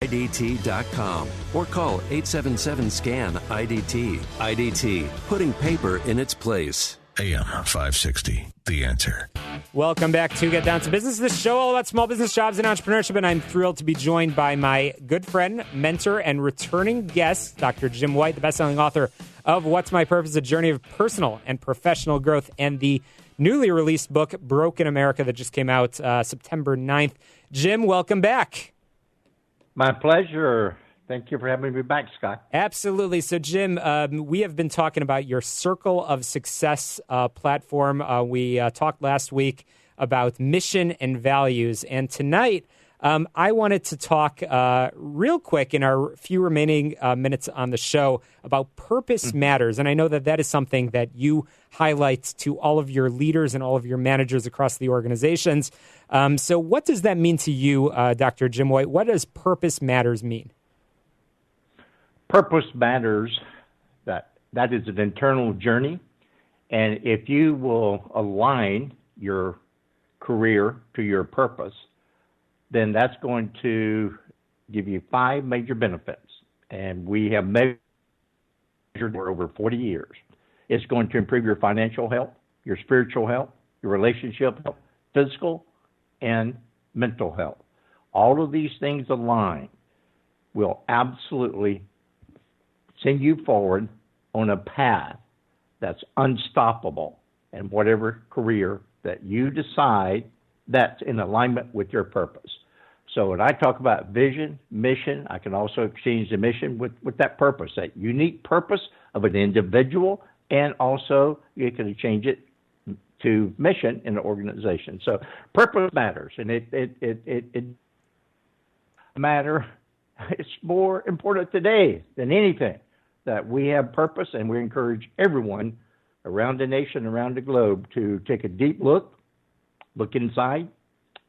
IDT.com or call 877-SCAN-IDT. IDT, putting paper in its place. AM 560, The Answer. Welcome back to Get Down to Business. This show all about small business, jobs, and entrepreneurship, and I'm thrilled to be joined by my good friend, mentor, and returning guest, Dr. Jim White, the best-selling author of What's My Purpose? A Journey of Personal and Professional Growth, and the newly released book, Broken America, that just came out September 9th. Jim, welcome back. My pleasure. Thank you for having me back, Scott. Absolutely. So, Jim, we have been talking about your Circle of Success platform. We talked last week about mission and values. And tonight, I wanted to talk real quick in our few remaining minutes on the show about purpose matters. And I know that that is something that you highlight to all of your leaders and all of your managers across the organizations. So what does that mean to you, Dr. Jim White? What does purpose matters mean? Purpose matters, that is an internal journey. And if you will align your career to your purpose, then that's going to give you 5 major benefits. And we have measured for over 40 years. It's going to improve your financial health, your spiritual health, your relationship health, physical and mental health. All of these things aligned will absolutely send you forward on a path that's unstoppable in whatever career that you decide that's in alignment with your purpose. So when I talk about vision, mission, I can also exchange the mission with that purpose, that unique purpose of an individual, and also you can change it to mission in the organization. So purpose matters, and it matter. It's more important today than anything that we have purpose, and we encourage everyone around the nation, around the globe, to take a deep look inside,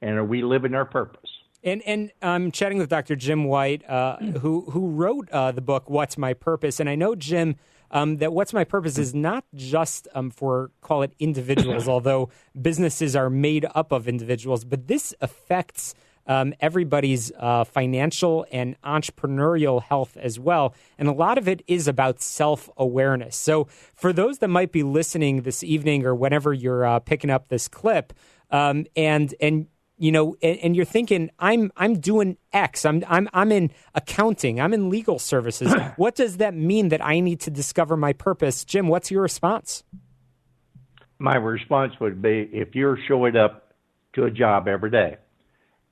and are we living our purpose? And I'm chatting with Dr. Jim White, who wrote the book, What's My Purpose? And I know, Jim, that What's My Purpose is not just for, call it individuals, although businesses are made up of individuals, but this affects everybody's financial and entrepreneurial health as well. And a lot of it is about self-awareness. So for those that might be listening this evening or whenever you're picking up this clip, and you're thinking, I'm doing X, I'm in accounting, I'm in legal services. What does that mean that I need to discover my purpose? Jim, what's your response? My response would be, if you're showing up to a job every day,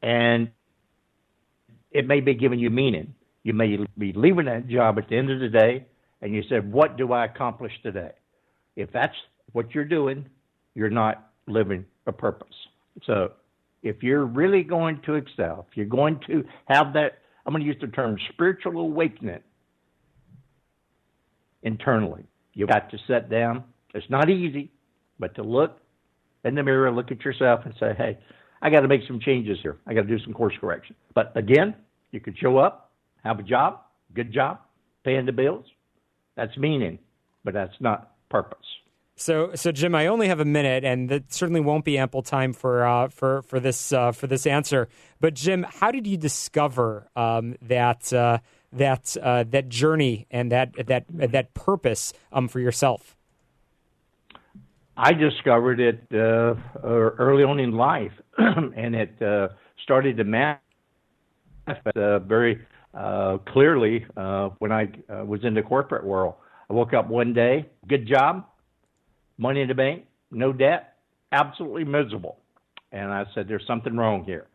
and it may be giving you meaning. You may be leaving that job at the end of the day, and you said, what do I accomplish today? If that's what you're doing, you're not living a purpose. So if you're really going to excel, if you're going to have that, I'm going to use the term spiritual awakening internally, you've got to sit down. It's not easy, but to look in the mirror, look at yourself and say, hey, I got to make some changes here. I got to do some course correction. But again, you could show up, have a job, good job, paying the bills. That's meaning, but that's not purpose. So Jim, I only have a minute, and that certainly won't be ample time for this answer. But Jim, how did you discover that journey and that purpose for yourself? I discovered it early on in life, and it started to manifest very clearly when I was in the corporate world. I woke up one day, good job, money in the bank, no debt, absolutely miserable. And I said, there's something wrong here.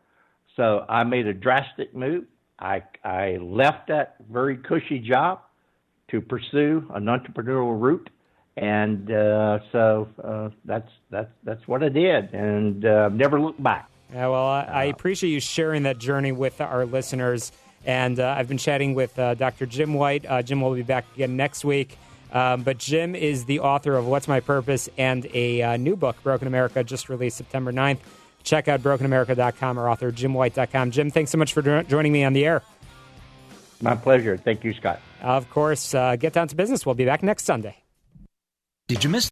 So I made a drastic move. I left that very cushy job to pursue an entrepreneurial route. And so that's what I did, and never looked back. Yeah, well, I appreciate you sharing that journey with our listeners. And I've been chatting with Dr. Jim White. Jim will be back again next week. But Jim is the author of What's My Purpose and a new book, Broken America, just released September 9th. Check out brokenamerica.com or author JimWhite.com. Jim, thanks so much for joining me on the air. My pleasure. Thank you, Scott. Of course. Get down to business. We'll be back next Sunday. Did you miss